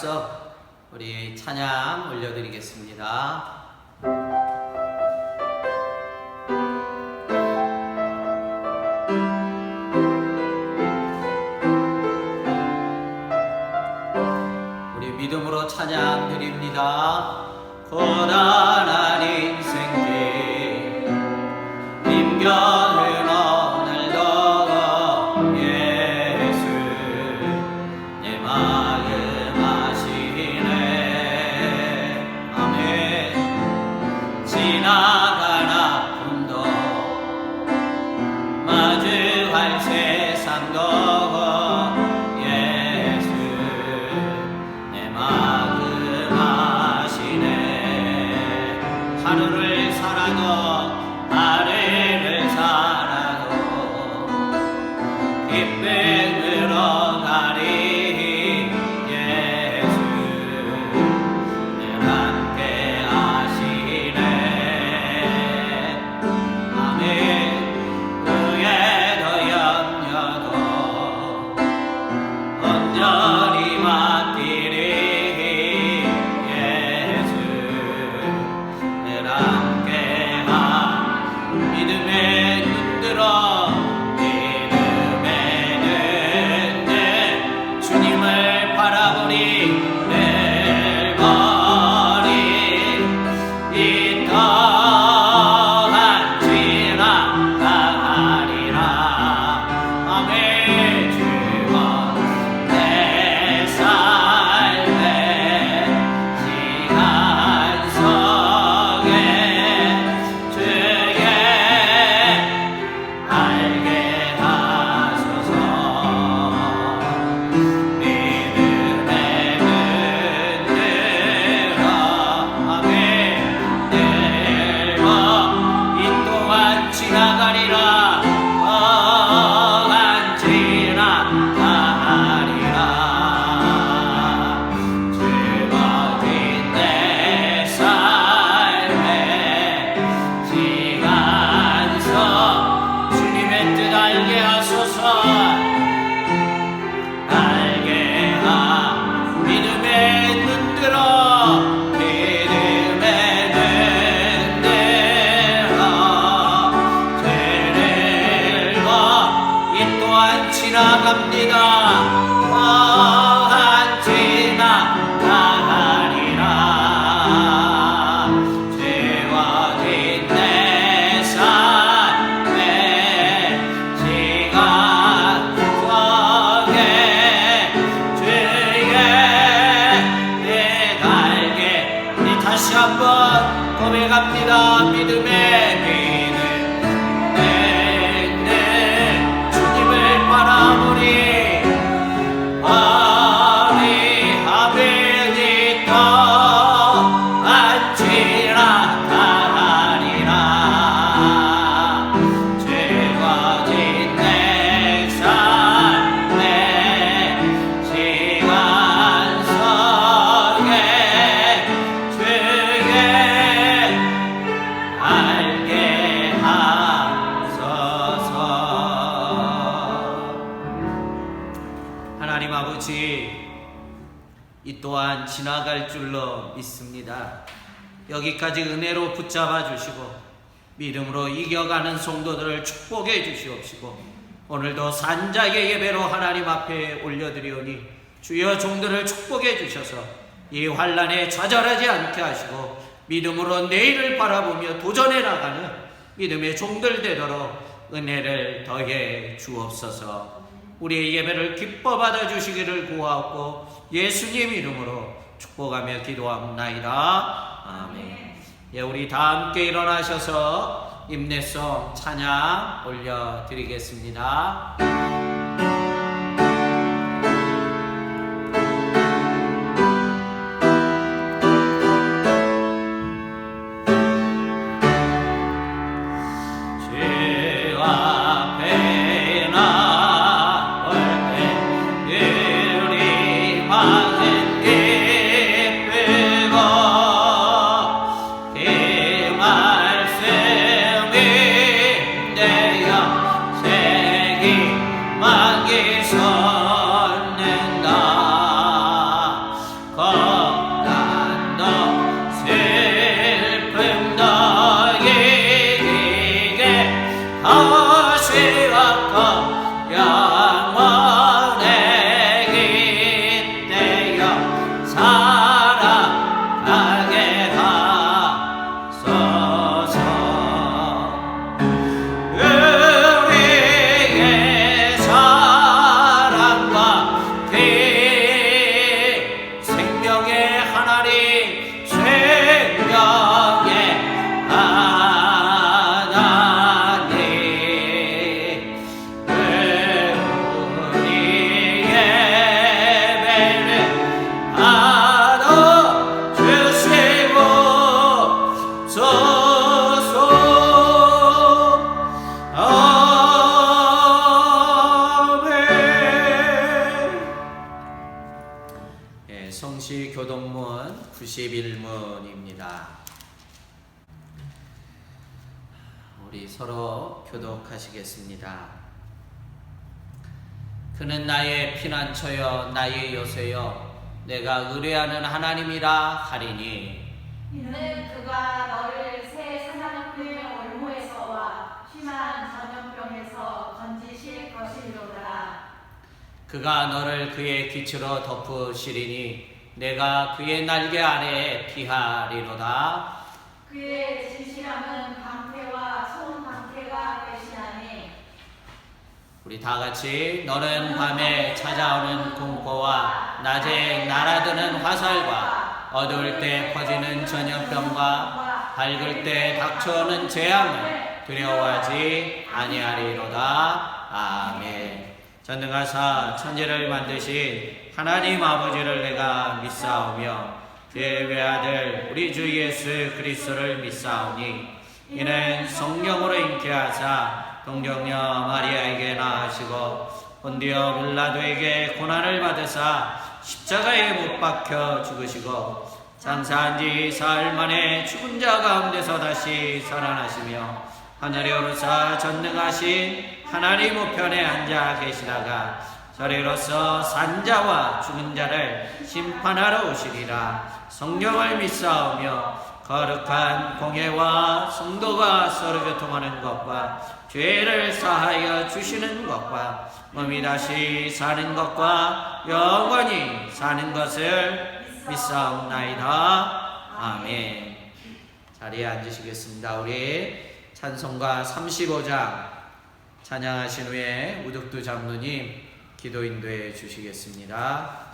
앞서 우리 찬양 올려드리겠습니다. 우리 믿음으로 찬양 드립니다. 고단한 인생길 힘겨운 오늘도 예수 내 마음 아시네. 아멘. 지나간 아픔도 마주할 세상도 예수 내 마음 아시네. 하루를 살아도 아래를 살아도 기쁨으로 가리 예수 늘 함께 하시네. 아멘. 후회도 염려도 온전히 맡기리 예수 늘 함께 믿음의 눈들어 믿음의 눈들 주님을 바라보니 늘 머리 이 떠한 지나가리라. 아멘. 주와 내 삶의 시간 속에 주의 알게 하소서. 믿음의 눈들어 아멘 늘고 이 또한 지나가리라. 또한 지나가리라. 즐거워진 내 삶의 시간 속 주님의 뜻 알게 하소서. 알게 믿음의 눈들어 믿음의 눈들어 들고 이 또한 지나갑니다. 또한 지나가리라. 채워진 내 삶의 시간 속에 주의 내 달게 우리 다시 한번 고백합니다. 믿음의 내 주님을 바라보니 아버지 또한 지나가리라. 채워진 내 삶의 시간 속에 주의 알게 하소서. 하나님 아버지, 이 또한 지나갈 줄로 믿습니다. 여기까지 은혜로 붙잡아 주시고 믿음으로 이겨가는 성도들을 축복해 주시옵시고 오늘도 산자의 예배로 하나님 앞에 올려드리오니 주여 종들을 축복해 주셔서 이 환난에 좌절하지 않게 하시고 믿음으로 내일을 바라보며 도전해 나가는 믿음의 종들 되도록 은혜를 더해 주옵소서. 우리의 예배를 기뻐 받아 주시기를 구하옵고 예수님 이름으로 축복하며 기도합나이다. 아멘. 예, 우리 다 함께 일어나셔서 임내성 찬양 올려드리겠습니다. 말씀이 내어 새기 기도합니다. 우리 서로 교독하시겠습니다. 그는 나의 피난처여 나의 요새여 내가 의뢰하는 하나님이라 하리니 이는 그가 너를 새 사냥꾼의 올무에서와 심한 전염병에서 건지실 것이로다. 그가 너를 그의 빛으로 덮으시리니 내가 그의 날개 아래에 피하리로다. 그의 진실함은 방패와 손 방패가 대신하니 우리 다 같이 너는 밤에 찾아오는 공포와 낮에 날아드는 화살과 어두울 때 퍼지는 전염병과 밝을 때 닥쳐오는 재앙을 두려워하지 아니하리로다. 아멘. 전능하사 천지를 만드신 하나님 아버지를 내가 믿사오며 그의 외아들 우리 주 예수 그리스도를 믿사오니 이는 성령으로 잉태하사 동정녀 마리아에게 낳으시고 본디오 빌라도에게 고난을 받으사 십자가에 못 박혀 죽으시고 장사한 지 사흘 만에 죽은 자 가운데서 다시 살아나시며 하늘에 오르사 전능하신 하나님 우편에 앉아 계시다가 저리로서 산자와 죽은 자를 심판하러 오시리라. 성령을 믿사오며 거룩한 공예와 성도가 서로 교통하는 것과 죄를 사하여 주시는 것과 몸이 다시 사는 것과 영원히 사는 것을 믿사옵나이다. 아멘. 자리에 앉으시겠습니다. 우리 찬송가 35장 찬양하신 후에 우득두 장로님 기도 인도해 주시겠습니다.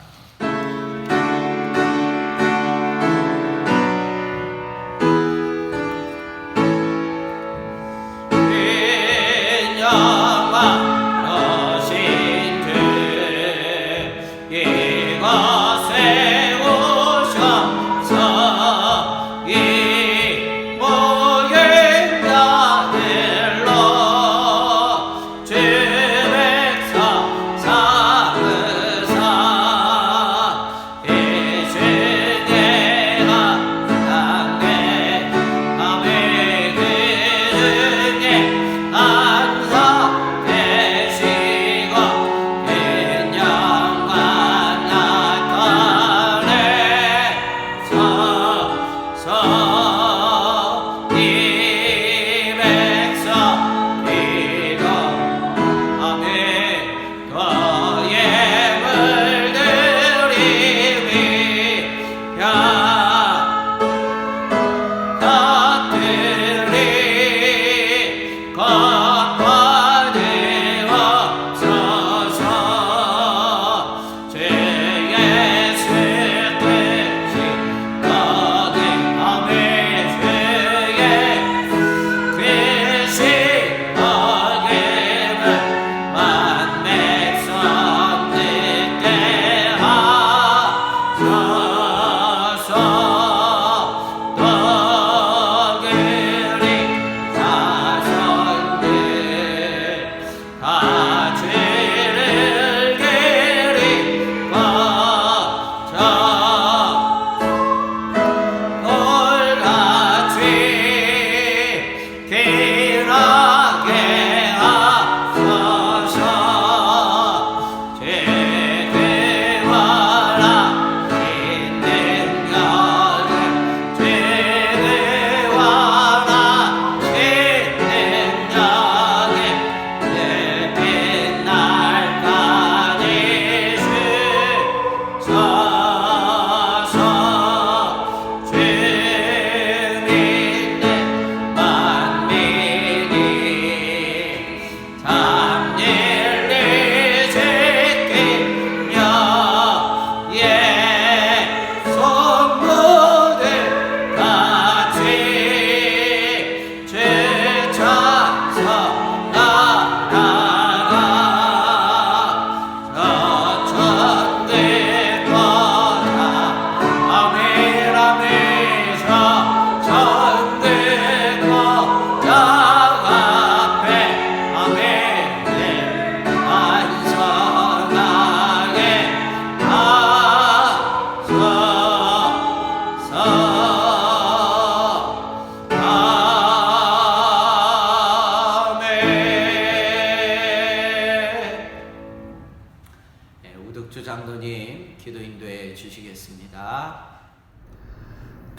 주 백성 사무사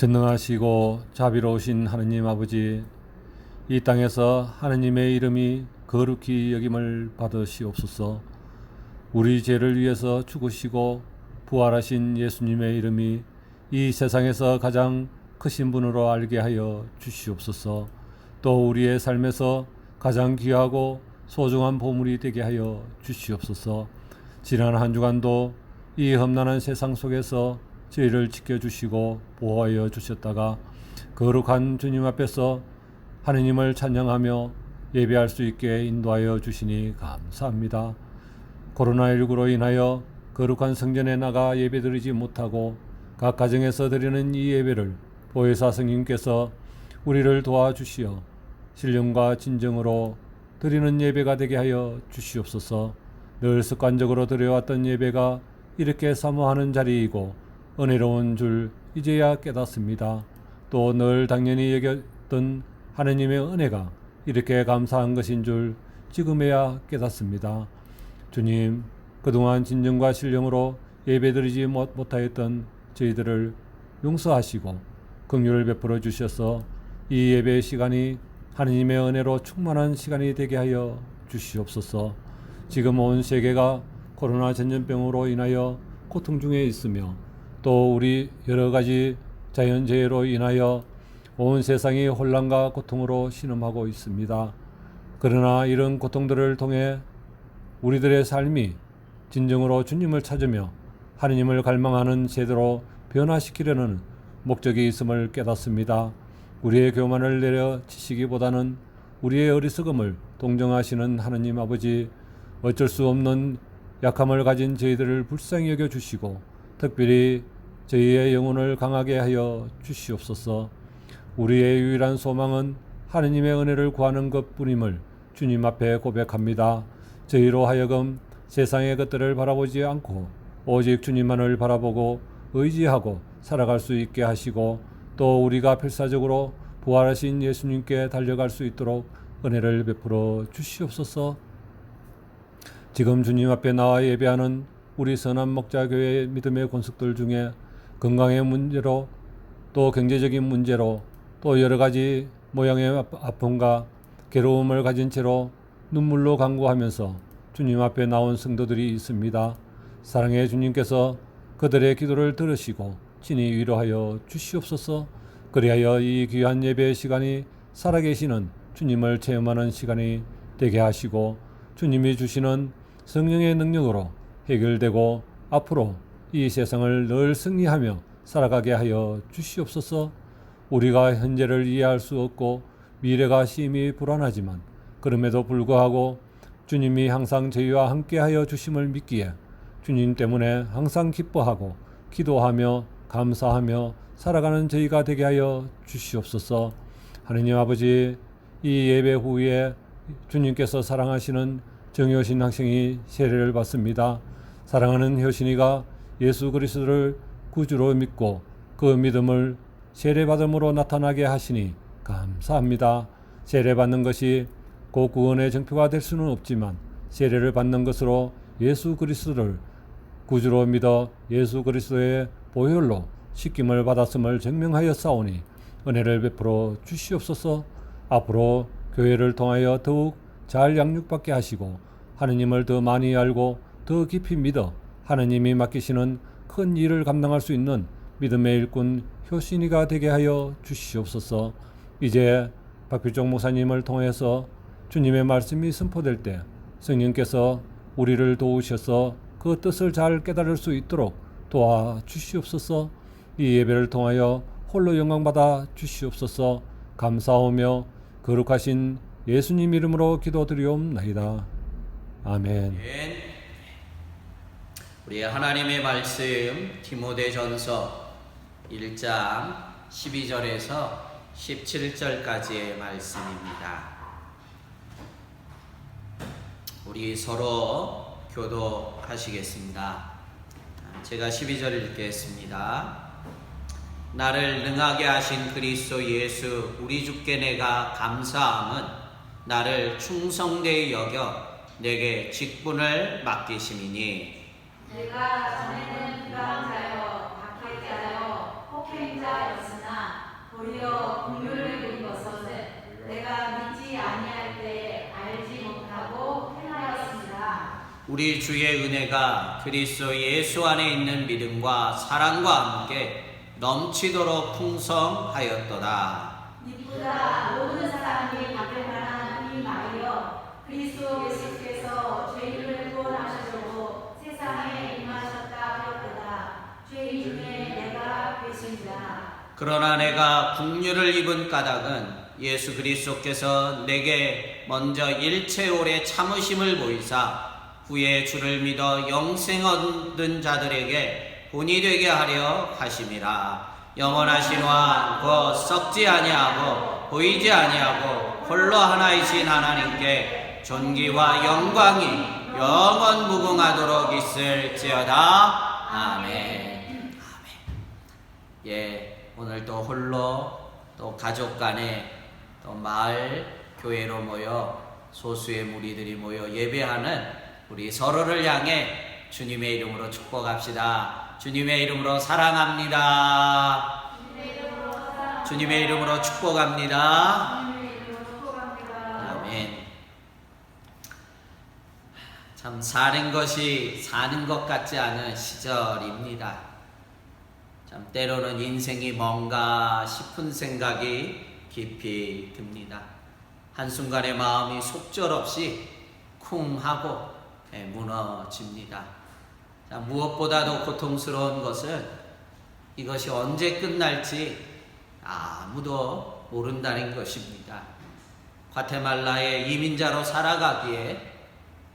전능하시고 자비로우신 하느님 아버지, 이 땅에서 하느님의 이름이 거룩히 여김을 받으시옵소서. 우리 죄를 위해서 죽으시고 부활하신 예수님의 이름이 이 세상에서 가장 크신 분으로 알게 하여 주시옵소서. 또 우리의 삶에서 가장 귀하고 소중한 보물이 되게 하여 주시옵소서. 지난 한 주간도 이 험난한 세상 속에서 저희를 지켜주시고 보호하여 주셨다가 거룩한 주님 앞에서 하느님을 찬양하며 예배할 수 있게 인도하여 주시니 감사합니다. 코로나19로 인하여 거룩한 성전에 나가 예배드리지 못하고 각 가정에서 드리는 이 예배를 보혜사 성님께서 우리를 도와주시어 신령과 진정으로 드리는 예배가 되게 하여 주시옵소서. 늘 습관적으로 드려왔던 예배가 이렇게 사모하는 자리이고 은혜로운 줄 이제야 깨닫습니다. 또 늘 당연히 여겼던 하느님의 은혜가 이렇게 감사한 것인 줄 지금에야 깨닫습니다. 주님, 그동안 진정과 신령으로 예배드리지 못하였던 저희들을 용서하시고 긍휼을 베풀어 주셔서 이 예배 시간이 하느님의 은혜로 충만한 시간이 되게 하여 주시옵소서. 지금 온 세계가 코로나 전염병으로 인하여 고통 중에 있으며 또 우리 여러 가지 자연재해로 인하여 온 세상이 혼란과 고통으로 신음하고 있습니다. 그러나 이런 고통들을 통해 우리들의 삶이 진정으로 주님을 찾으며 하느님을 갈망하는 제대로 변화시키려는 목적이 있음을 깨닫습니다. 우리의 교만을 내려치시기보다는 우리의 어리석음을 동정하시는 하느님 아버지, 어쩔 수 없는 약함을 가진 저희들을 불쌍히 여겨주시고 특별히 저희의 영혼을 강하게 하여 주시옵소서. 우리의 유일한 소망은 하느님의 은혜를 구하는 것뿐임을 주님 앞에 고백합니다. 저희로 하여금 세상의 것들을 바라보지 않고 오직 주님만을 바라보고 의지하고 살아갈 수 있게 하시고 또 우리가 필사적으로 부활하신 예수님께 달려갈 수 있도록 은혜를 베풀어 주시옵소서. 지금 주님 앞에 나와 예배하는 우리 선한 목자교회의 믿음의 권속들 중에 건강의 문제로 또 경제적인 문제로 또 여러 가지 모양의 아픔과 괴로움을 가진 채로 눈물로 간구하면서 주님 앞에 나온 성도들이 있습니다. 사랑의 주님께서 그들의 기도를 들으시고 친히 위로하여 주시옵소서. 그리하여 이 귀한 예배의 시간이 살아계시는 주님을 체험하는 시간이 되게 하시고 주님이 주시는 성령의 능력으로 해결되고 앞으로 이 세상을 늘 승리하며 살아가게 하여 주시옵소서. 우리가 현재를 이해할 수 없고 미래가 심히 불안하지만 그럼에도 불구하고 주님이 항상 저희와 함께하여 주심을 믿기에 주님 때문에 항상 기뻐하고 기도하며 감사하며 살아가는 저희가 되게 하여 주시옵소서. 하느님 아버지, 이 예배 후에 주님께서 사랑하시는 정효신 학생이 세례를 받습니다. 사랑하는 효신이가 예수 그리스도를 구주로 믿고 그 믿음을 세례받음으로 나타나게 하시니 감사합니다. 세례받는 것이 곧 구원의 정표가 될 수는 없지만 세례를 받는 것으로 예수 그리스도를 구주로 믿어 예수 그리스도의 보혈로 씻김을 받았음을 증명하여 싸우니 은혜를 베풀어 주시옵소서. 앞으로 교회를 통하여 더욱 잘 양육받게 하시고 하느님을 더 많이 알고 더 깊이 믿어 하느님이 맡기시는 큰 일을 감당할 수 있는 믿음의 일꾼 효신이가 되게 하여 주시옵소서. 이제 박필종 목사님을 통해서 주님의 말씀이 선포될 때 성령께서 우리를 도우셔서 그 뜻을 잘 깨달을 수 있도록 도와주시옵소서. 이 예배를 통하여 홀로 영광받아 주시옵소서. 감사하며 거룩하신 예수님 이름으로 기도드리옵나이다. 아멘. 우리 하나님의 말씀 디모데전서 1장 12절에서 17절까지의 말씀입니다. 우리 서로 교도하시겠습니다. 제가 12절 읽겠습니다. 나를 능하게 하신 그리스도 예수 우리 주께 내가 감사함은 나를 충성되이 여겨 내게 직분을 맡기심이니 내가 전에는 비방자여 박해자여 폭행자였으나 오히려 긍휼을 입은 것은 내가 믿지 아니할 때 알지 못하고 행하였습니다. 우리 주의 은혜가 그리스도 예수 안에 있는 믿음과 사랑과 함께 넘치도록 풍성하였도다. 이보다 모든 사람이 받을 만한 이 말이여 그리스도 예수께서 죄인을 구원하시려고 세상에 임하셨다 하였도다. 죄인 중에 내가 계십니다. 그러나 내가 긍휼을 입은 까닭은 예수 그리스도께서 내게 먼저 일체 오래 참으심을 보이사 후에 주를 믿어 영생 얻은 자들에게 본이 되게 하려 하심이라. 영원하신 왕 곧 썩지 아니하고 보이지 아니하고 홀로 하나이신 하나님께 존귀와 영광이 영원 무궁하도록 있을지어다. 아멘. 예, 오늘 또 홀로 또 가족 간에 또 마을 교회로 모여 소수의 무리들이 모여 예배하는 우리 서로를 향해 주님의 이름으로 축복합시다. 주님의 이름으로 사랑합니다. 주님의 이름으로 축복합니다. 아멘. 참 사는 것이 사는 것 같지 않은 시절입니다. 참 때로는 인생이 뭔가 싶은 생각이 깊이 듭니다. 한순간에 마음이 속절없이 쿵 하고 무너집니다. 자, 무엇보다도 고통스러운 것은 이것이 언제 끝날지 아무도 모른다는 것입니다. 과테말라의 이민자로 살아가기에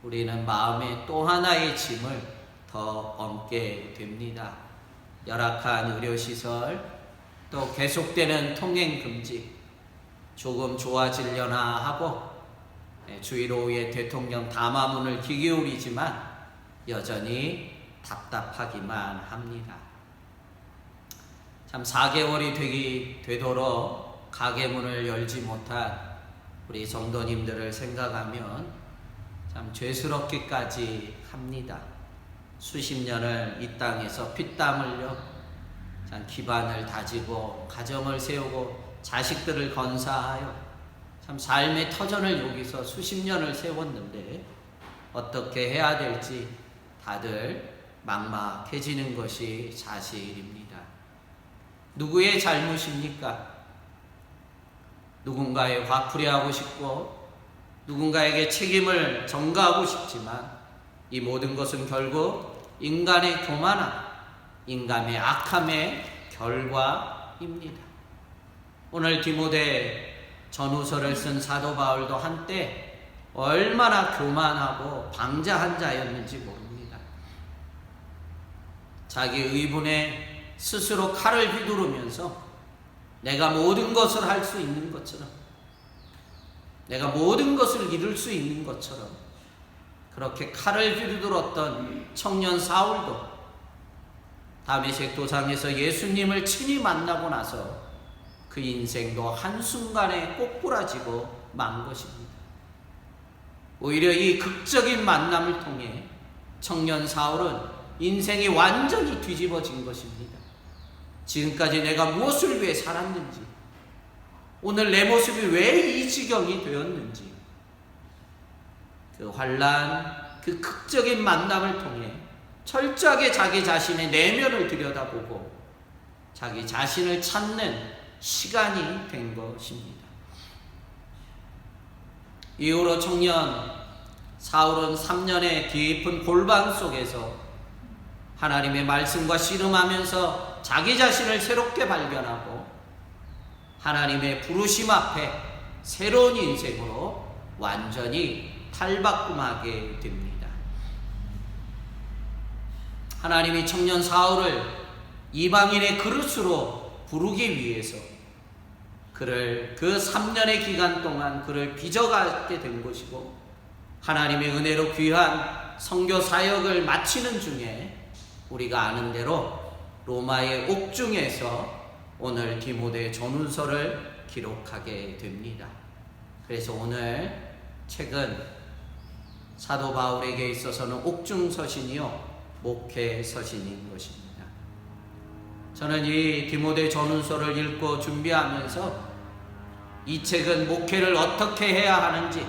우리는 마음에 또 하나의 짐을 더 얹게 됩니다. 열악한 의료시설, 또 계속되는 통행금지, 조금 좋아지려나 하고 주일 오후에 대통령 담화문을 귀 기울이지만 여전히 답답하기만 합니다. 참 4개월이 되도록 가게문을 열지 못한 우리 성도님들을 생각하면 참 죄스럽기까지 합니다. 수십 년을 이 땅에서 피땀 흘려 참 기반을 다지고 가정을 세우고 자식들을 건사하여 참 삶의 터전을 여기서 수십 년을 세웠는데 어떻게 해야 될지 다들 막막해지는 것이 사실입니다. 누구의 잘못입니까? 누군가에 화풀이하고 싶고 누군가에게 책임을 전가하고 싶지만 이 모든 것은 결국 인간의 교만함, 인간의 악함의 결과입니다. 오늘 디모데 전후서를 쓴 사도 바울도 한때 얼마나 교만하고 방자한 자였는지 모릅니다. 자기 의분에 스스로 칼을 휘두르면서 내가 모든 것을 할 수 있는 것처럼, 내가 모든 것을 이룰 수 있는 것처럼 그렇게 칼을 휘두르었던 청년 사울도 다메섹 도상에서 예수님을 친히 만나고 나서 그 인생도 한순간에 꼬꾸라지고 만 것입니다. 오히려 이 극적인 만남을 통해 청년 사울은 인생이 완전히 뒤집어진 것입니다. 지금까지 내가 무엇을 위해 살았는지, 오늘 내 모습이 왜 이 지경이 되었는지, 그 환난, 그 극적인 만남을 통해 철저하게 자기 자신의 내면을 들여다보고 자기 자신을 찾는 시간이 된 것입니다. 이후로 청년 사울은 3년의 깊은 골방 속에서 하나님의 말씀과 씨름하면서 자기 자신을 새롭게 발견하고 하나님의 부르심 앞에 새로운 인생으로 완전히 탈바꿈하게 됩니다. 하나님이 청년 사울을 이방인의 그릇으로 부르기 위해서 그를 그 3년의 기간 동안 그를 빚어가게 된 것이고, 하나님의 은혜로 귀한 선교 사역을 마치는 중에 우리가 아는 대로 로마의 옥중에서 오늘 디모데 전후서를 기록하게 됩니다. 그래서 오늘 책은 사도 바울에게 있어서는 옥중 서신이요 목회 서신인 것입니다. 저는 이 디모데 전후서를 읽고 준비하면서 이 책은 목회를 어떻게 해야 하는지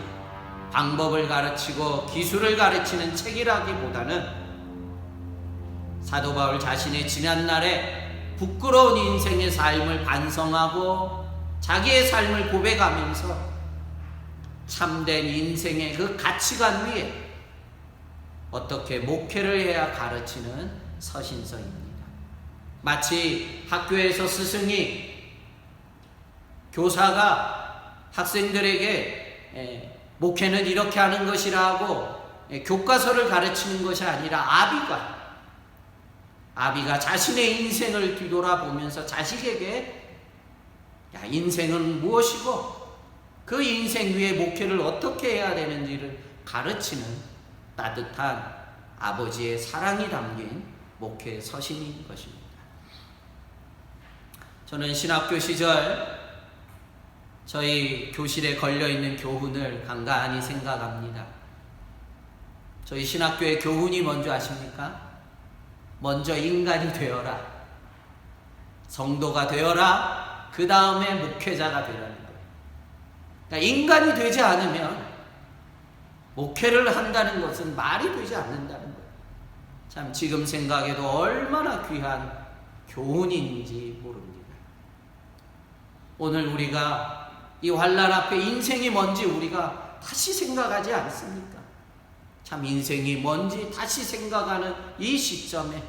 방법을 가르치고 기술을 가르치는 책이라기보다는 사도 바울 자신의 지난날에 부끄러운 인생의 삶을 반성하고 자기의 삶을 고백하면서 참된 인생의 그 가치관 위에 어떻게 목회를 해야 가르치는 서신서입니다. 마치 학교에서 스승이 교사가 학생들에게 목회는 이렇게 하는 것이라고 교과서를 가르치는 것이 아니라 아비가 자신의 인생을 뒤돌아보면서 자식에게 인생은 무엇이고 그 인생 위에 목회를 어떻게 해야 되는지를 가르치는 따뜻한 아버지의 사랑이 담긴 목회 서신인 것입니다. 저는 신학교 시절 저희 교실에 걸려있는 교훈을 간간히 생각합니다. 저희 신학교의 교훈이 뭔지 아십니까? 먼저 인간이 되어라. 성도가 되어라. 그 다음에 목회자가 되라는 거예요. 그러니까 인간이 되지 않으면 목회를 한다는 것은 말이 되지 않는다는 거예요. 참 지금 생각해도 얼마나 귀한 교훈인지 모릅니다. 오늘 우리가 이 환난 앞에 인생이 뭔지 우리가 다시 생각하지 않습니까? 참 인생이 뭔지 다시 생각하는 이 시점에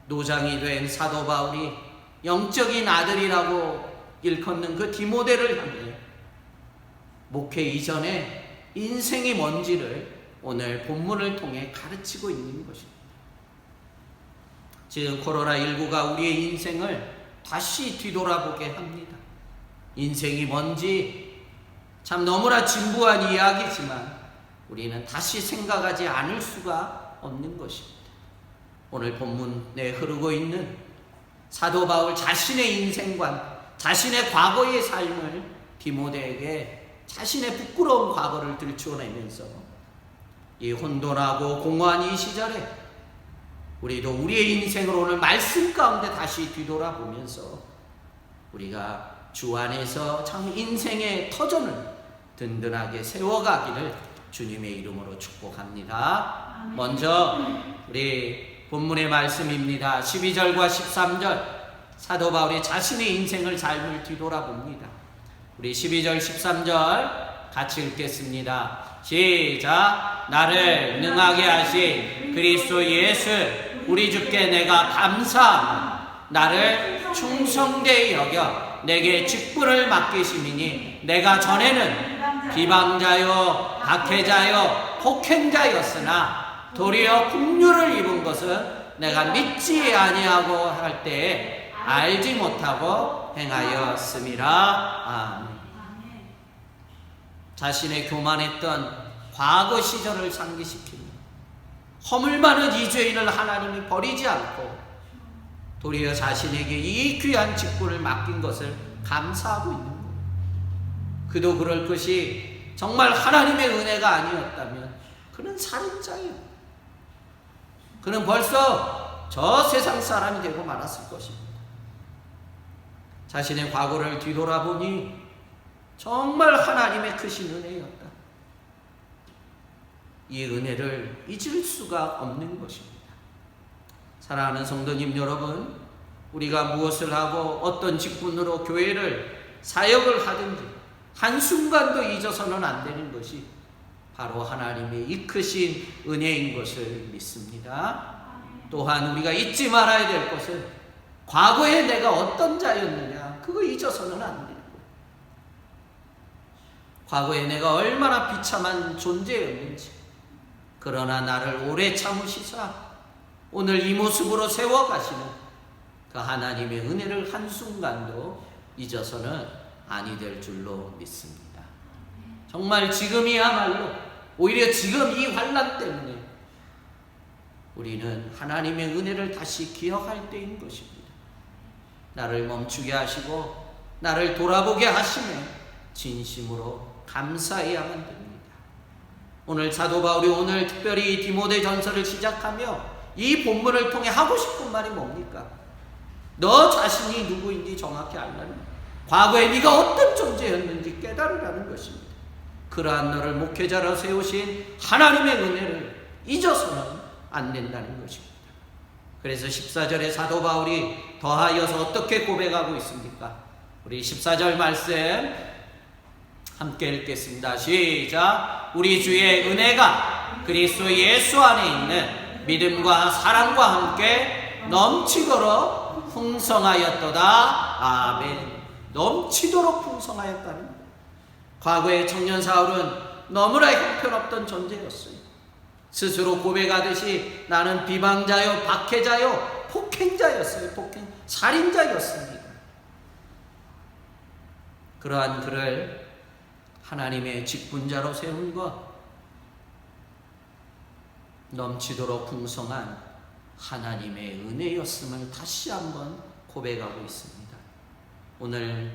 노장이 된 사도 바울이 영적인 아들이라고 일컫는 그 디모데를 향해 목회 이전에 인생이 뭔지를 오늘 본문을 통해 가르치고 있는 것입니다. 지금 코로나19가 우리의 인생을 다시 뒤돌아보게 합니다. 인생이 뭔지 참 너무나 진부한 이야기지만 우리는 다시 생각하지 않을 수가 없는 것입니다. 오늘 본문에 흐르고 있는 사도 바울 자신의 인생관, 자신의 과거의 삶을 디모데에게 자신의 부끄러운 과거를 들추어내면서 이 혼돈하고 공허한 이 시절에 우리도 우리의 인생을 오늘 말씀 가운데 다시 뒤돌아보면서 우리가 주 안에서 참 인생의 터전을 든든하게 세워가기를 주님의 이름으로 축복합니다. 먼저 우리 본문의 말씀입니다. 12절과 13절 사도 바울이 자신의 인생을 삶을 뒤돌아봅니다. 우리 12절 13절 같이 읽겠습니다. 시작. 나를 능하게 하신 그리스도 예수 우리 주께 내가 감사하며 나를 충성되이 여겨 내게 직분을 맡기심이니 내가 전에는 비방자요 박해자요 폭행자였으나 도리어 긍휼을 입은 것은 내가 믿지 아니하고 할 때에 알지 못하고 행하였음이라. 아멘. 자신의 교만했던 과거 시절을 상기시키며 허물 많은 이 죄인을 하나님이 버리지 않고 도리어 자신에게 이 귀한 직분을 맡긴 것을 감사하고 있는 거예요. 그도 그럴 것이 정말 하나님의 은혜가 아니었다면 그는 살인자예요. 그는 벌써 저 세상 사람이 되고 말았을 것입니다. 자신의 과거를 뒤돌아보니 정말 하나님의 크신 은혜였다. 이 은혜를 잊을 수가 없는 것입니다. 사랑하는 성도님 여러분, 우리가 무엇을 하고 어떤 직분으로 교회를 사역을 하든지 한순간도 잊어서는 안 되는 것이 바로 하나님의 이 크신 은혜인 것을 믿습니다. 또한 우리가 잊지 말아야 될 것은 과거에 내가 어떤 자였느냐, 그거 잊어서는 안 되는 거예요. 과거에 내가 얼마나 비참한 존재였는지, 그러나 나를 오래 참으시사 오늘 이 모습으로 세워가시는 그 하나님의 은혜를 한순간도 잊어서는 아니 될 줄로 믿습니다. 정말 지금이야말로 오히려 지금 이 환난 때문에 우리는 하나님의 은혜를 다시 기억할 때인 것입니다. 나를 멈추게 하시고 나를 돌아보게 하시며 진심으로 감사해야만 됩니다. 오늘 사도 바울이 오늘 특별히 디모데 전서를 시작하며 이 본문을 통해 하고 싶은 말이 뭡니까? 너 자신이 누구인지 정확히 알라는 거예요. 과거에 네가 어떤 존재였는지 깨달으라는 것입니다. 그러한 너를 목회자로 세우신 하나님의 은혜를 잊어서는 안 된다는 것입니다. 그래서 14절에 사도 바울이 더하여서 어떻게 고백하고 있습니까? 우리 14절 말씀 함께 읽겠습니다. 시작. 우리 주의 은혜가 그리스도 예수 안에 있는 믿음과 사랑과 함께 넘치도록 풍성하였도다. 아멘. 넘치도록 풍성하였다는 거예요. 과거의 청년 사울은 너무나 형편없던 존재였어요. 스스로 고백하듯이 나는 비방자요, 박해자요, 폭행자였어요. 살인자였습니다. 그러한 그를 하나님의 직분자로 세운 것, 넘치도록 풍성한 하나님의 은혜였음을 다시 한번 고백하고 있습니다. 오늘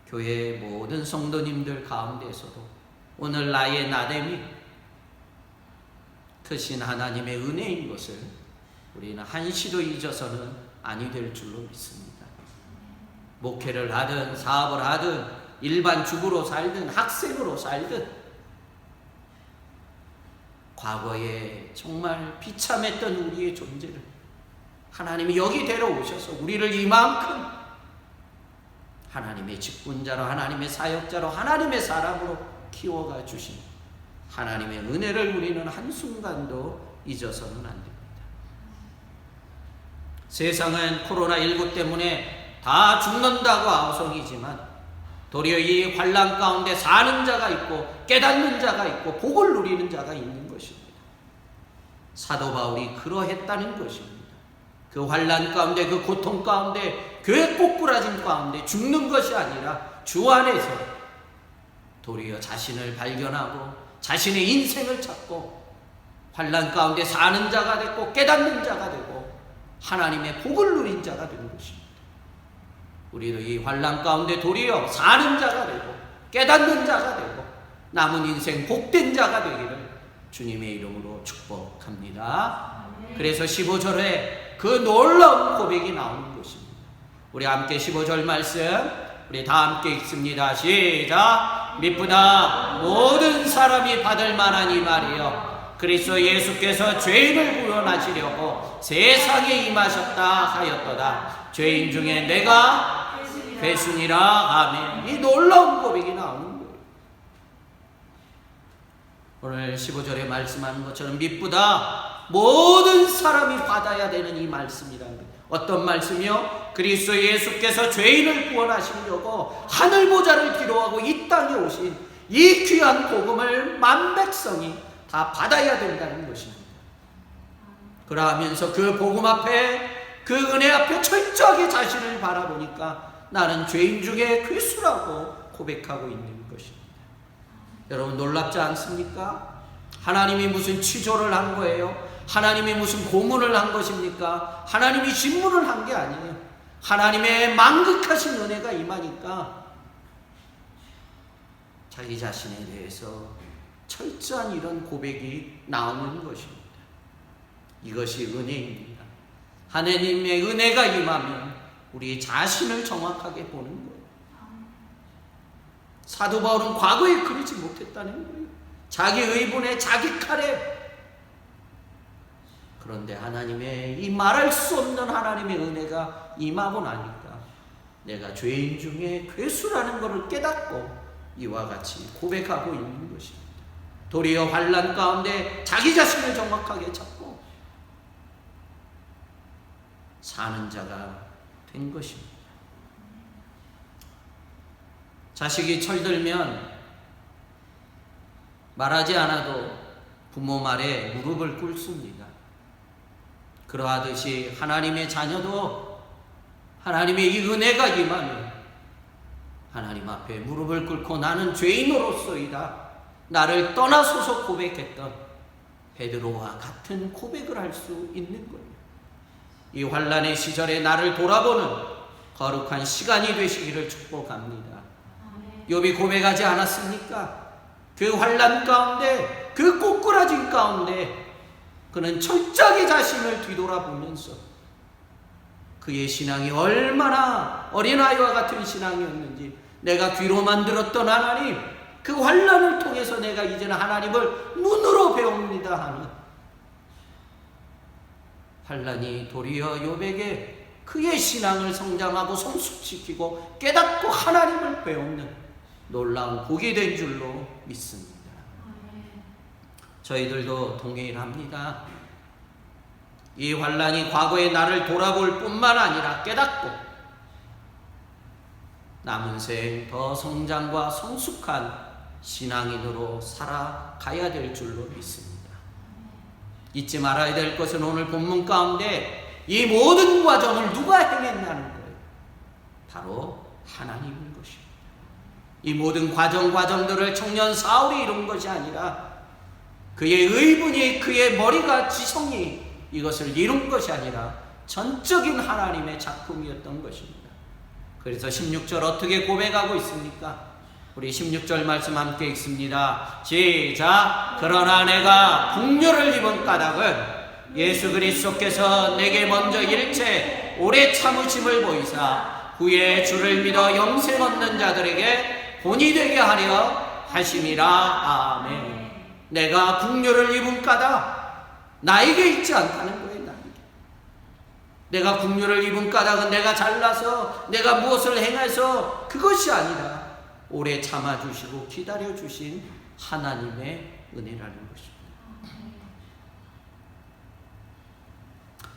교회의 모든 성도님들 가운데서도 오늘 나의 나됨이 크신 하나님의 은혜인 것을 우리는 한시도 잊어서는 아니 될 줄로 믿습니다. 목회를 하든 사업을 하든 일반 주부로 살든 학생으로 살든 과거에 정말 비참했던 우리의 존재를 하나님이 여기 데려오셔서 우리를 이만큼 하나님의 직분자로, 하나님의 사역자로, 하나님의 사람으로 키워가 주신 하나님의 은혜를 우리는 한순간도 잊어서는 안 됩니다. 세상은 코로나19 때문에 다 죽는다고 아우성이지만 도리어 이 환난 가운데 사는 자가 있고 깨닫는 자가 있고 복을 누리는 자가 있는 것입니다. 사도 바울이 그러했다는 것입니다. 그 환난 가운데, 그 고통 가운데, 교회 꼬꾸라진 가운데 죽는 것이 아니라 주 안에서 도리어 자신을 발견하고 자신의 인생을 찾고 환난 가운데 사는 자가 됐고 깨닫는 자가 되고 하나님의 복을 누린 자가 되는 것입니다. 우리도 이 환난 가운데 도리어 사는 자가 되고 깨닫는 자가 되고 남은 인생 복된 자가 되기를 주님의 이름으로 축복합니다. 그래서 15절에 그 놀라운 고백이 나오는 것입니다. 우리 함께 15절 말씀 우리 다 함께 읽습니다. 시작. 미쁘다 모든 사람이 받을 만한 이 말이요 그리스도 예수께서 죄인을 구원하시려고 세상에 임하셨다 하였도다. 죄인 중에 내가 괴순이라. 아멘. 이 놀라운 고백이 나오는 거예요. 오늘 15절에 말씀하는 것처럼 미쁘다 모든 사람이 받아야 되는 이 말씀이라는 거예요. 어떤 말씀이요? 그리스도 예수께서 죄인을 구원하시려고 하늘보좌를 기로하고 이 땅에 오신 이 귀한 복음을 만백성이 다 받아야 된다는 것입니다. 그러하면서 그 복음 앞에, 그 은혜 앞에 철저하게 자신을 바라보니까 나는 죄인 중에 괴수라고 고백하고 있는 것입니다. 여러분 놀랍지 않습니까? 하나님이 무슨 취조를 한 거예요? 하나님이 무슨 고문을 한 것입니까? 하나님이 진문을 한 게 아니에요. 하나님의 만극하신 은혜가 임하니까 자기 자신에 대해서 철저한 이런 고백이 나오는 것입니다. 이것이 은혜입니다. 하나님의 은혜가 임하면 우리 자신을 정확하게 보는 거예요. 사도 바울은 과거에 그러지 못했다는 거예요. 자기 의분에 자기 칼에. 그런데 하나님의 이 말할 수 없는 하나님의 은혜가 임하고 나니까 내가 죄인 중에 괴수라는 것을 깨닫고 이와 같이 고백하고 있는 것입니다. 도리어 환난 가운데 자기 자신을 정확하게 찾고 사는 자가 된 것입니다. 자식이 철들면 말하지 않아도 부모 말에 무릎을 꿇습니다. 그러하듯이 하나님의 자녀도 하나님의 이 은혜가 임하면 하나님 앞에 무릎을 꿇고 나는 죄인으로서이다. 나를 떠나소서 고백했던 베드로와 같은 고백을 할 수 있는 거예요. 이 환난의 시절에 나를 돌아보는 거룩한 시간이 되시기를 축복합니다. 욥이 고백하지 않았습니까? 그 환난 가운데, 그 꼬꾸라진 가운데 그는 철저하게 자신을 뒤돌아보면서 그의 신앙이 얼마나 어린아이와 같은 신앙이었는지, 내가 귀로 만들었던 하나님, 그 환난을 통해서 내가 이제는 하나님을 눈으로 배웁니다 하는 환난이 도리어 욥에게 그의 신앙을 성장하고 성숙시키고 깨닫고 하나님을 배우는 놀라운 복이 된 줄로 믿습니다. 저희들도 동일합니다. 이 환난이 과거의 나를 돌아볼 뿐만 아니라 깨닫고 남은 생 더 성장과 성숙한 신앙인으로 살아가야 될 줄로 믿습니다. 잊지 말아야 될 것은 오늘 본문 가운데 이 모든 과정을 누가 행했냐는 거예요. 바로 하나님인 것입니다. 이 모든 과정들을 청년 사울이 이룬 것이 아니라 그의 의분이, 그의 머리가, 지성이 이것을 이룬 것이 아니라 전적인 하나님의 작품이었던 것입니다. 그래서 16절 어떻게 고백하고 있습니까? 우리 16절 말씀 함께 읽습니다. 시작. 그러나 내가 국류를 입은 까닭은 예수 그리스도께서 내게 먼저 일체 오래 참으심을 보이사 후에 주를 믿어 영생 얻는 자들에게 본이 되게 하려 하심이라. 아멘. 내가 국류를 입은 까닭, 나에게 있지 않다는 거예요. 내가 국류를 입은 까닭은 내가 잘나서, 내가 무엇을 행해서 그것이 아니라 오래 참아주시고 기다려주신 하나님의 은혜라는 것입니다.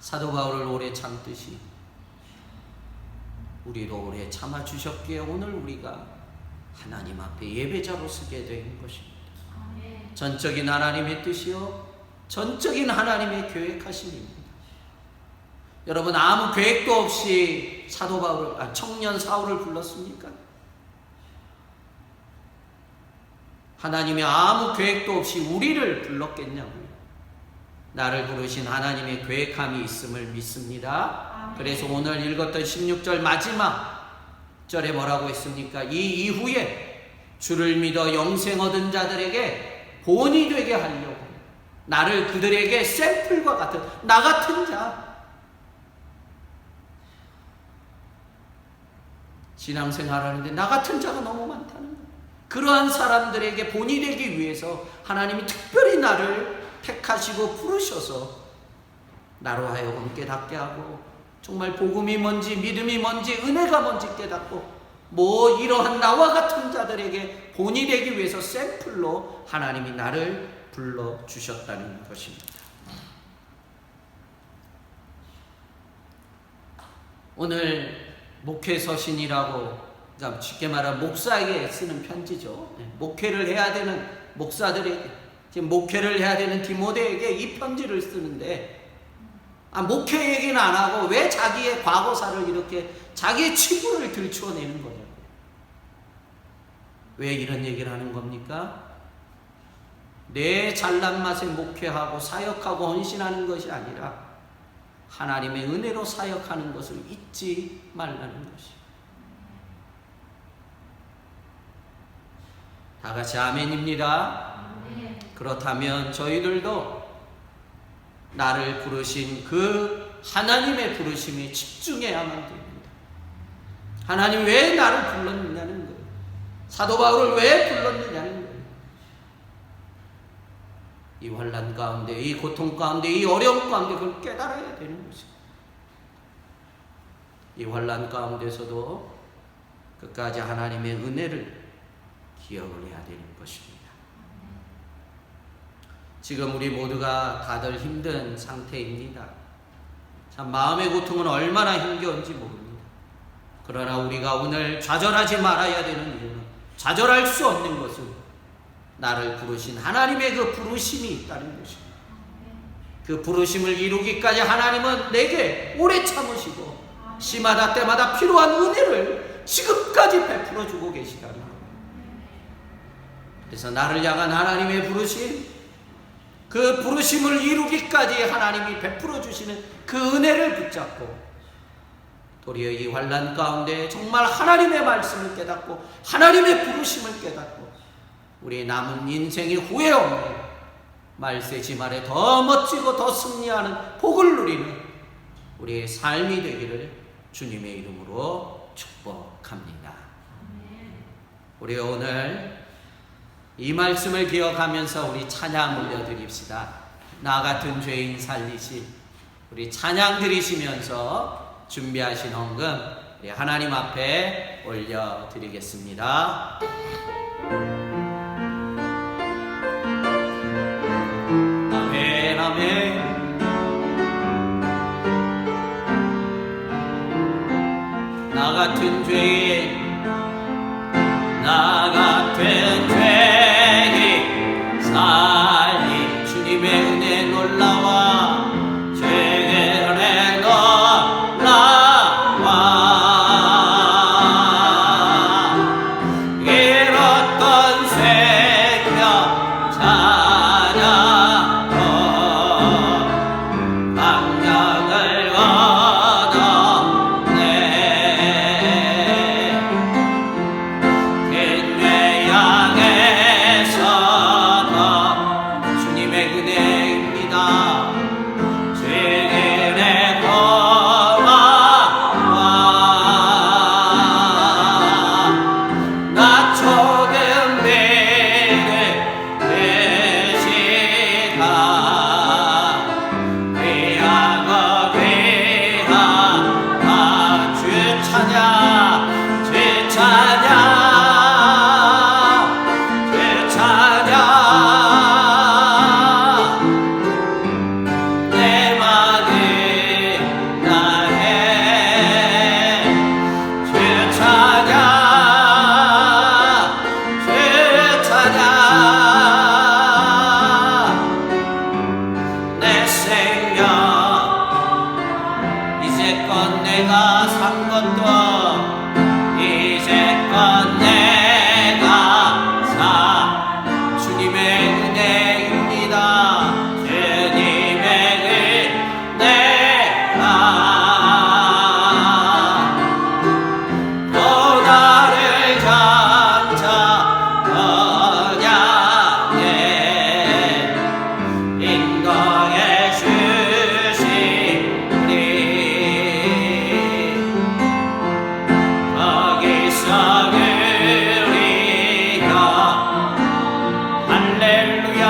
사도 바울을 오래 참듯이 우리도 오래 참아주셨기에 오늘 우리가 하나님 앞에 예배자로 서게 된 것입니다. 전적인 하나님의 뜻이요 전적인 하나님의 계획하심입니다. 여러분, 아무 계획도 없이 사도 바울을, 청년 사울을 불렀습니까? 하나님이 아무 계획도 없이 우리를 불렀겠냐고요. 나를 부르신 하나님의 계획함이 있음을 믿습니다. 그래서 오늘 읽었던 16절 마지막 절에 뭐라고 했습니까? 이 이후에 주를 믿어 영생 얻은 자들에게 본이 되게 하려고, 나를 그들에게 샘플과 같은, 나 같은 자, 신앙생활하는데 나 같은 자가 너무 많다는 거예요. 그러한 사람들에게 본이 되기 위해서 하나님이 특별히 나를 택하시고 부르셔서 나로 하여금 깨닫게 하고, 정말 복음이 뭔지, 믿음이 뭔지, 은혜가 뭔지 깨닫고, 뭐 이러한 나와 같은 자들에게 본이 되기 위해서 샘플로 하나님이 나를 불러주셨다는 것입니다. 오늘 목회서신이라고, 그러니까 쉽게 말하면 목사에게 쓰는 편지죠. 목회를 해야 되는 목사들에게, 지금 목회를 해야 되는 디모데에게 이 편지를 쓰는데, 목회 얘기는 안 하고 왜 자기의 과거사를 이렇게 자기의 치부를 들추어내는 거냐고. 왜 이런 얘기를 하는 겁니까? 내 잘난 맛에 목회하고 사역하고 헌신하는 것이 아니라 하나님의 은혜로 사역하는 것을 잊지 말라는 것이. 다 같이 아멘입니다. 그렇다면 저희들도 나를 부르신 그 하나님의 부르심에 집중해야만 됩니다. 하나님 왜 나를 불렀느냐는 거예요. 사도 바울을 왜 불렀느냐는 거예요. 이 환난 가운데, 이 고통 가운데, 이 어려움 가운데 그걸 깨달아야 되는 것입니다. 이 환난 가운데서도 끝까지 하나님의 은혜를 기억을 해야 되는 것입니다. 지금 우리 모두가 다들 힘든 상태입니다. 참 마음의 고통은 얼마나 힘겨운지 모릅니다. 그러나 우리가 오늘 좌절하지 말아야 되는 이유는, 좌절할 수 없는 것은 나를 부르신 하나님의 그 부르심이 있다는 것입니다. 그 부르심을 이루기까지 하나님은 내게 오래 참으시고 시마다 때마다 필요한 은혜를 지금까지 베풀어 주고 계시다는 거예요. 그래서 나를 향한 하나님의 부르심, 그 부르심을 이루기까지 하나님이 베풀어 주시는 그 은혜를 붙잡고, 도리어 이 환난 가운데 정말 하나님의 말씀을 깨닫고 하나님의 부르심을 깨닫고 우리 남은 인생이 후회 없는 말세지말에 더 멋지고 더 승리하는 복을 누리는 우리의 삶이 되기를 주님의 이름으로 축복합니다. 우리 오늘 이 말씀을 기억하면서 우리 찬양 올려드립시다. 나 같은 죄인 살리시. 우리 찬양 드리시면서 준비하신 헌금 우리 하나님 앞에 올려드리겠습니다. 아멘 아멘. 나 같은 죄인 나 같은 죄인 살리 주님의 은혜 놀라와 죄의 은혜 놀라와 잃었던 생명 찾아도 방향을 얻었네. 빈뇌 양에서도 주님의 은혜입니다. 죄인의 고마워 나 조금 믿을 계시다. 귀하고 귀하다 주 찬양 주 찬양 주 찬양 내 마음이 나의 주 찬양 주 찬양 내 생명 이제껏 내가 산 것도 이제껏 내가 산 주님의 은혜입니다. 주님의 은혜가 또 나를 점점 언약에 인도해 주시니 거기서 그리려 할렐루야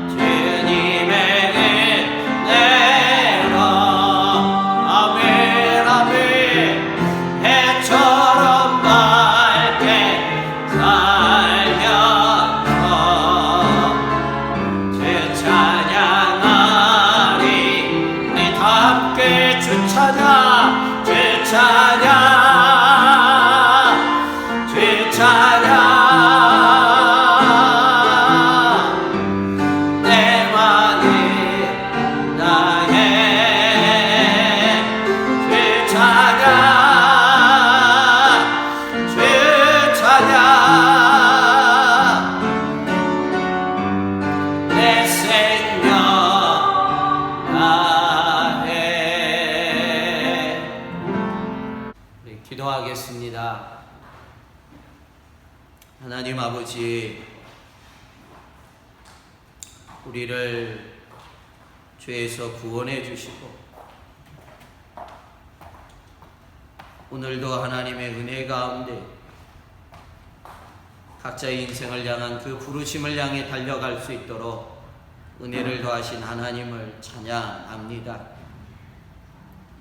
주님의 은혜로 아멘 아멘 해처럼 밝게 살면서 주 찬양하리. 우리 다 함께 주 찬양 주 찬양 주 찬양 내 마음이 나의 주 찬양 주 찬양 내 생명 나의. 우리 기도하겠습니다. 하나님 아버지, 우리를 죄에서 구원해 주시고 오늘도 하나님의 은혜 가운데 각자의 인생을 향한 그 부르심을 향해 달려갈 수 있도록 은혜를 더하신 하나님을 찬양합니다.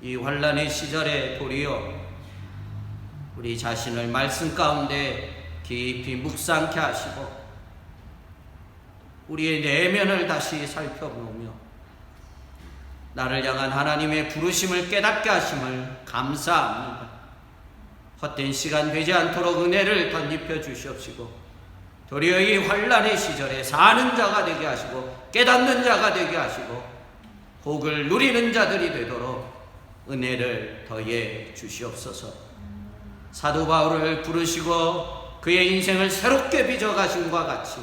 이 환난의 시절에 도리어 우리 자신을 말씀 가운데 깊이 묵상케 하시고 우리의 내면을 다시 살펴보며 나를 향한 하나님의 부르심을 깨닫게 하심을 감사합니다. 헛된 시간 되지 않도록 은혜를 덧입혀 주시옵시고 도리어 이 환난의 시절에 사는 자가 되게 하시고 깨닫는 자가 되게 하시고 복을 누리는 자들이 되도록 은혜를 더해 주시옵소서. 사도 바울을 부르시고 그의 인생을 새롭게 빚어가심과 같이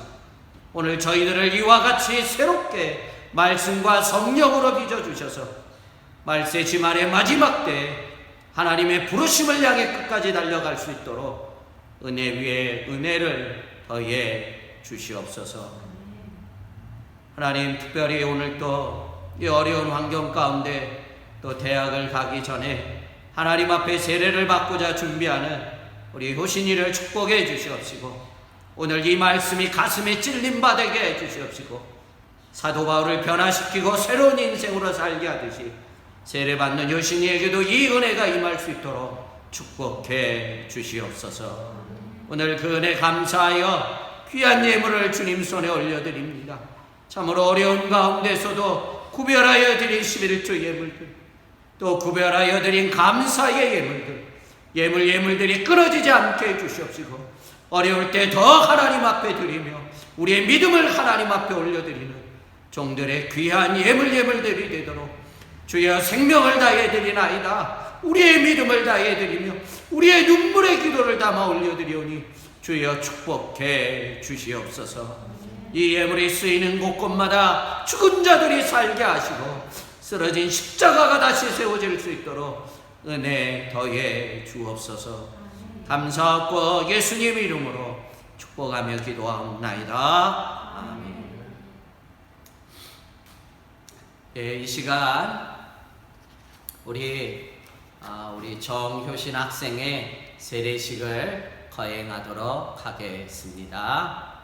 오늘 저희들을 이와 같이 새롭게 말씀과 성령으로 빚어주셔서 말세지말의 마지막 때 하나님의 부르심을 향해 끝까지 달려갈 수 있도록 은혜 위에 은혜를 더해 주시옵소서. 하나님, 특별히 오늘 또 이 어려운 환경 가운데 또 대학을 가기 전에 하나님 앞에 세례를 받고자 준비하는 우리 효신이를 축복해 주시옵시고, 오늘 이 말씀이 가슴에 찔림 받게 해 주시옵시고, 사도 바울을 변화시키고 새로운 인생으로 살게 하듯이 세례받는 효신이에게도 이 은혜가 임할 수 있도록 축복해 주시옵소서. 오늘 그 은혜 감사하여 귀한 예물을 주님 손에 올려드립니다. 참으로 어려운 가운데서도 구별하여 드린 11조 예물들, 또 구별하여 드린 감사의 예물들, 예물들이 끊어지지 않게 해주시옵시고, 어려울 때 더 하나님 앞에 드리며 우리의 믿음을 하나님 앞에 올려드리는 종들의 귀한 예물들이 되도록 주여 생명을 다해 드리나이다. 우리의 믿음을 다해 드리며 우리의 눈물의 기도를 담아 올려드리오니 주여 축복해 주시옵소서. 이 예물이 쓰이는 곳곳마다 죽은 자들이 살게 하시고 쓰러진 십자가가 다시 세워질 수 있도록 은혜 더해 주옵소서. 감사하고 예수님 이름으로 축복하며 기도하옵나이다. 아멘. 예, 이 시간 우리 정효신 학생의 세례식을 거행하도록 하겠습니다.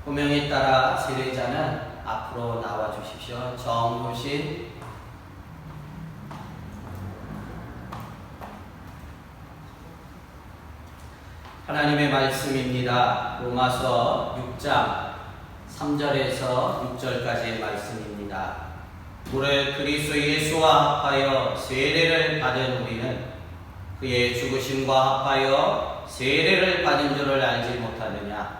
호명에 따라 세례자는 앞으로 나와 주십시오. 정효신 하나님의 말씀입니다. 로마서 6장 3절에서 6절까지의 말씀입니다. 무릇 그리스도 예수와 합하여 세례를 받은 우리는 그의 죽으심과 합하여 세례를 받은 줄을 알지 못하느냐.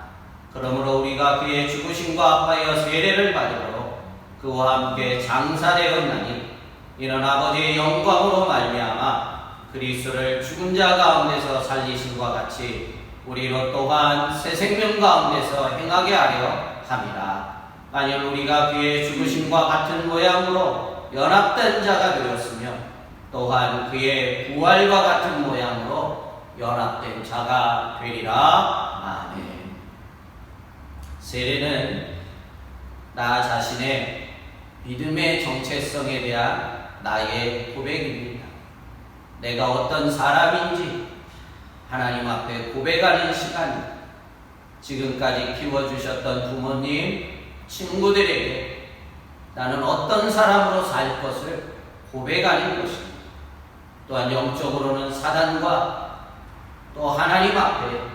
그러므로 우리가 그의 죽으심과 합하여 세례를 받으므로 그와 함께 장사되었나니, 이는 아버지의 영광으로 말미암아 그리스도를 죽은 자 가운데서 살리심과 같이 우리로 또한 새 생명 가운데서 행하게 하려 함이라. 만일 우리가 그의 죽으심과 같은 모양으로 연합된 자가 되었으며 또한 그의 부활과 같은 모양으로 연합된 자가 되리라. 아멘. 세례는 나 자신의 믿음의 정체성에 대한 나의 고백입니다. 내가 어떤 사람인지 하나님 앞에 고백하는 시간, 지금까지 키워주셨던 부모님, 친구들에게 나는 어떤 사람으로 살 것을 고백하는 것입니다. 또한 영적으로는 사단과 또 하나님 앞에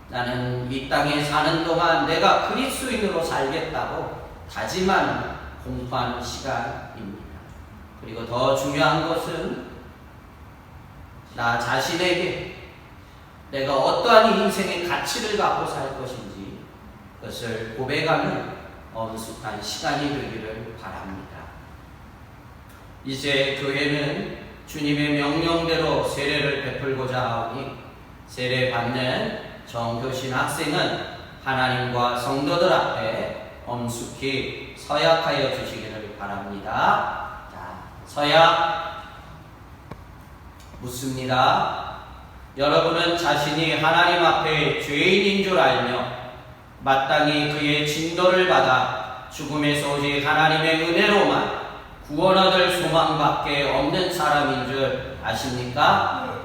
나는 이 땅에 사는 동안 내가 그리스도인으로 살겠다고 다짐하는 공부하는 시간입니다. 그리고 더 중요한 것은 나 자신에게 내가 어떠한 인생의 가치를 갖고 살 것인지 그것을 고백하는 엄숙한 시간이 되기를 바랍니다. 이제 교회는 주님의 명령대로 세례를 베풀고자 하오니 세례 받는 정효신 학생은 하나님과 성도들 앞에 엄숙히 서약하여 주시기를 바랍니다. 자, 서약 묻습니다. 여러분은 자신이 하나님 앞에 죄인인 줄 알며 마땅히 그의 진노를 받아 죽음에서 오직 하나님의 은혜로만 구원 얻을 소망밖에 없는 사람인 줄 아십니까?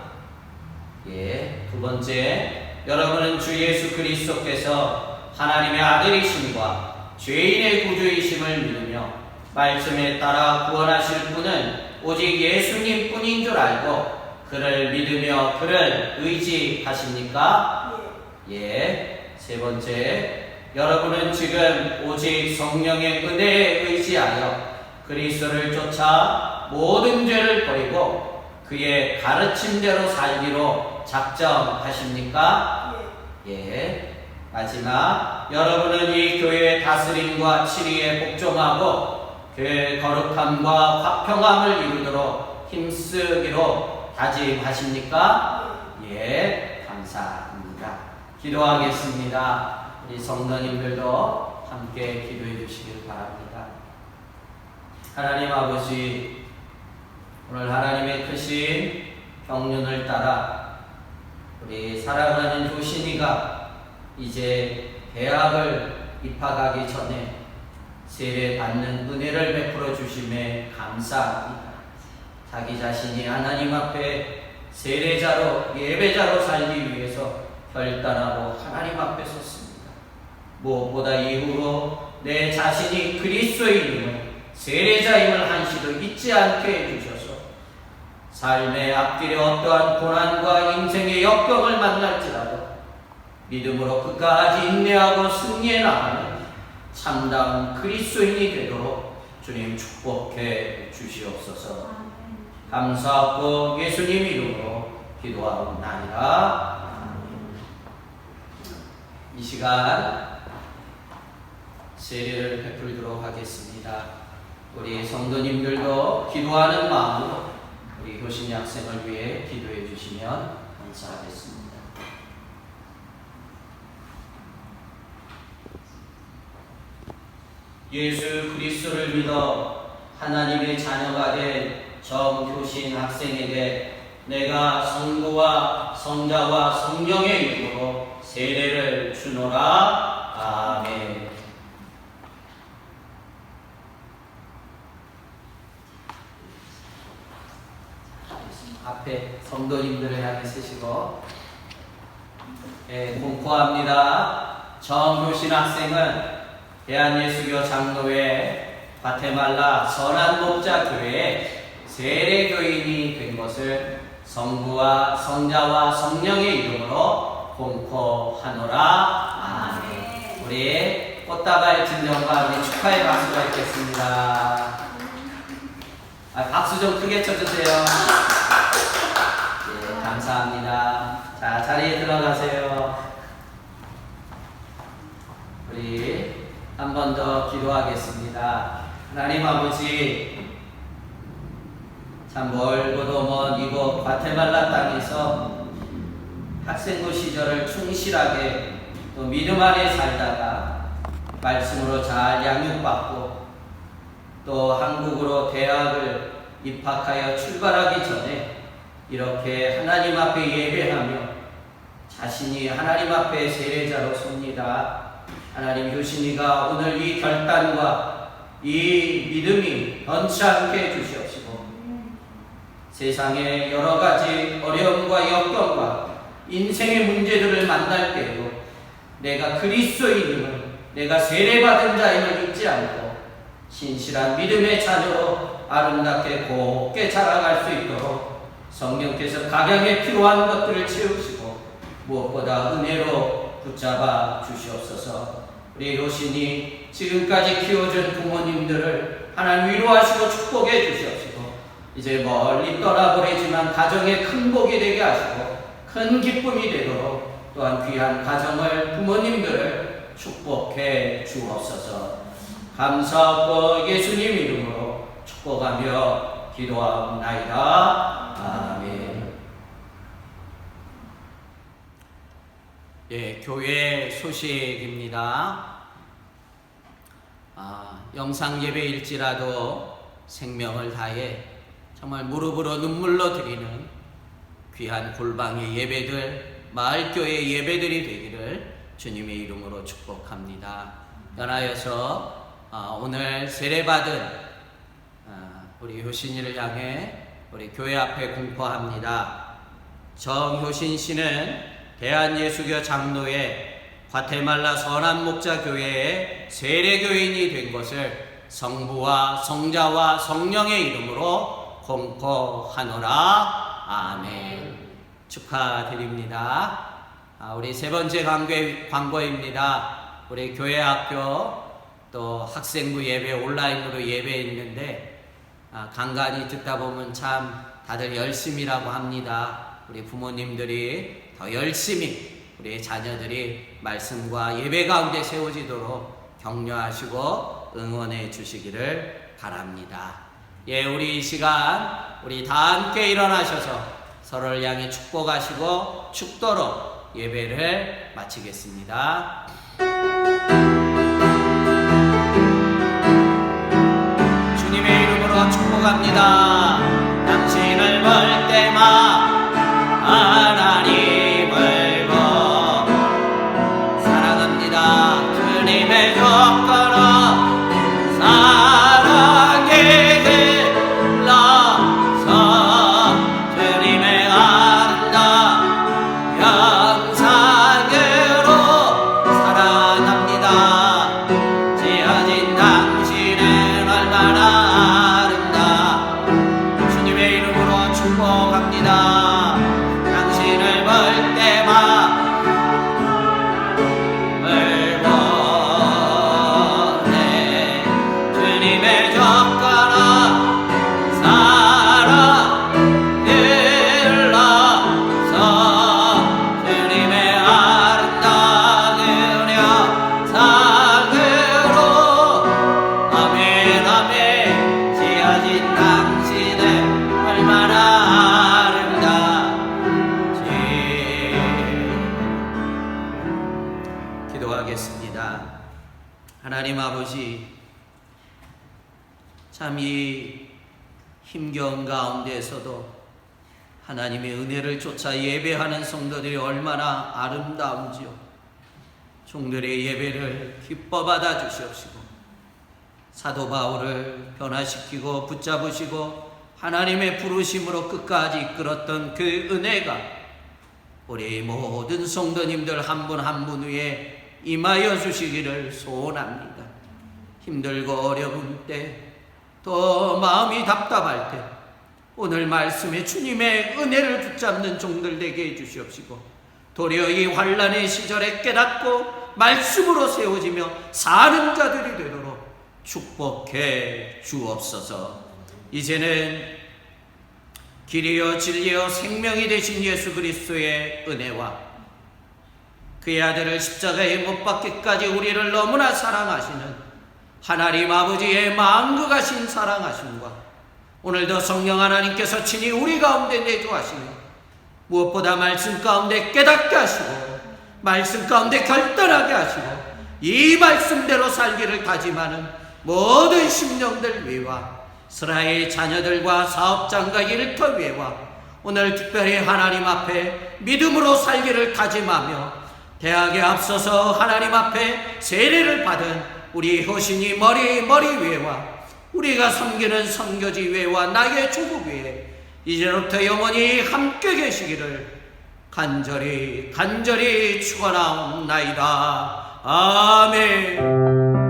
예. 두 번째, 여러분은 주 예수 그리스도께서 하나님의 아들이심과 죄인의 구주이심을 믿으며 말씀에 따라 구원하실 분은 오직 예수님 뿐인 줄 알고 그를 믿으며 그를 의지하십니까? 예. 세 번째, 여러분은 지금 오직 성령의 은혜에 의지하여 그리스도를 쫓아 모든 죄를 버리고 그의 가르침대로 살기로 작정하십니까? 예. 마지막, 여러분은 이 교회의 다스림과 치리에 복종하고 교회의 거룩함과 화평함을 이루도록 힘쓰기로 다짐하십니까? 예. 감사합니다. 기도하겠습니다. 우리 성도님들도 함께 기도해 주시길 바랍니다. 하나님 아버지, 오늘 하나님의 크신 경륜을 따라 우리 사랑하는 효신이가 이제 대학을 입학하기 전에 세례 받는 은혜를 베풀어 주심에 감사합니다. 자기 자신이 하나님 앞에 세례자로 예배자로 살기 위해서 결단하고 하나님 앞에 섰습니다. 무엇보다 이후로 내 자신이 그리스도인임을 세례자임을 한시도 잊지 않게 해주셔서 삶의 앞길에 어떠한 고난과 인생의 역경을 만날지라도 믿음으로 끝까지 인내하고 승리해 나가는 참다운 그리스도인이 되도록 주님 축복해 주시옵소서. 감사하고 예수님 이름으로 기도하옵나이다. 이 시간 세례를 베풀도록 하겠습니다. 우리 성도님들도 기도하는 마음으로 우리 효신이 학생을 위해 기도해 주시면 감사하겠습니다. 예수 그리스도를 믿어 하나님의 자녀가 된 정효신 학생에게 내가 성부와 성자와 성령의 이름으로 세례를 주노라. 아멘. 앞에 성도님들을 향해 쓰시고 공포합니다. 정효신 학생은 대한예수교 장로회 과테말라 선한목자교회에 세례교인이 된 것을 성부와 성자와 성령의 이름으로 공포하노라. 아멘. 우리 꽃다발 진정과 우리 축하의 박수가 있겠습니다. 박수 좀 크게 쳐주세요. 네, 감사합니다. 자, 자리에 들어가세요. 우리 한 번 더 기도하겠습니다. 하나님 아버지, 참 멀고도 먼 이곳 과테말라 땅에서 학생부 시절을 충실하게 또 믿음 안에 살다가 말씀으로 잘 양육받고 또 한국으로 대학을 입학하여 출발하기 전에 이렇게 하나님 앞에 예배하며 자신이 하나님 앞에 세례자로 섭니다. 하나님, 효신이가 오늘 이 결단과 이 믿음이 변치 않게 해주시옵시고 세상의 여러 가지 어려움과 역경과 인생의 문제들을 만날 때에도 내가 그리스도인임을, 내가 세례받은 자임을 잊지 않고 신실한 믿음의 자녀로 아름답게 곱게 자라갈 수 있도록 성령께서 각양에 필요한 것들을 채우시고 무엇보다 은혜로 붙잡아 주시옵소서. 우리 효신이 지금까지 키워준 부모님들을 하나님 위로하시고 축복해 주시옵시고 이제 멀리 떠나버리지만 가정에 큰 복이 되게 하시고 큰 기쁨이 되도록 또한 귀한 가정을 부모님들을 축복해 주옵소서. 감사하고 예수님 이름으로 축복하며 기도하옵나이다. 아멘. 예, 교회 소식입니다. 영상 예배일지라도 생명을 다해 정말 무릎으로 눈물로 드리는 귀한 골방의 예배들, 마을교회 예배들이 되기를 주님의 이름으로 축복합니다. 연하여서 오늘 세례받은 우리 효신이를 향해 우리 교회 앞에 공포합니다. 정효신 씨는 대한예수교 장로회 과테말라 선한목자교회의 세례교인이 된 것을 성부와 성자와 성령의 이름으로 공포하노라. 아멘. 축하드립니다. 우리 세 번째 광고입니다. 우리 교회 학교 또 학생부 예배 온라인으로 예배했는데 간간히 듣다 보면 참 다들 열심이라고 합니다. 우리 부모님들이 더 열심히 우리 자녀들이 말씀과 예배 가운데 세워지도록 격려하시고 응원해 주시기를 바랍니다. 예, 우리 이 시간 우리 다 함께 일어나셔서 서로를 향해 축복하시고 축도로 예배를 마치겠습니다. 주님의 이름으로 축복합니다. 당신을 볼 때마다 하나님을 보 하나님 아버지, 참 이 힘겨운 가운데에서도 하나님의 은혜를 쫓아 예배하는 성도들이 얼마나 아름다운지요. 종들의 예배를 기뻐 받아 주시옵시고 사도 바울을 변화시키고 붙잡으시고 하나님의 부르심으로 끝까지 이끌었던 그 은혜가 우리 모든 성도님들 한 분 한 분 위에 임하여 주시기를 소원합니다. 힘들고 어려운 때, 또 마음이 답답할 때 오늘 말씀에 주님의 은혜를 붙잡는 종들 되게 해주시옵시고 도리어 이 환난의 시절에 깨닫고 말씀으로 세워지며 사는 자들이 되도록 축복해 주옵소서. 이제는 길이요 진리요 생명이 되신 예수 그리스도의 은혜와 그의 아들을 십자가에 못 박기까지 우리를 너무나 사랑하시는 하나님 아버지의 만극하신 사랑하심과 오늘도 성령 하나님께서 친히 우리 가운데 내주하시며 무엇보다 말씀 가운데 깨닫게 하시고 말씀 가운데 결단하게 하시고 이 말씀대로 살기를 다짐하는 모든 심령들 위와 스라엘 자녀들과 사업장과 일터 위와 오늘 특별히 하나님 앞에 믿음으로 살기를 다짐하며 대학에 앞서서 하나님 앞에 세례를 받은 우리 효신이 머리 위에와 우리가 섬기는 선교지 위에와 나의 조국 위에 이제부터 영원히 함께 계시기를 간절히 축원하옵나이다. 아멘.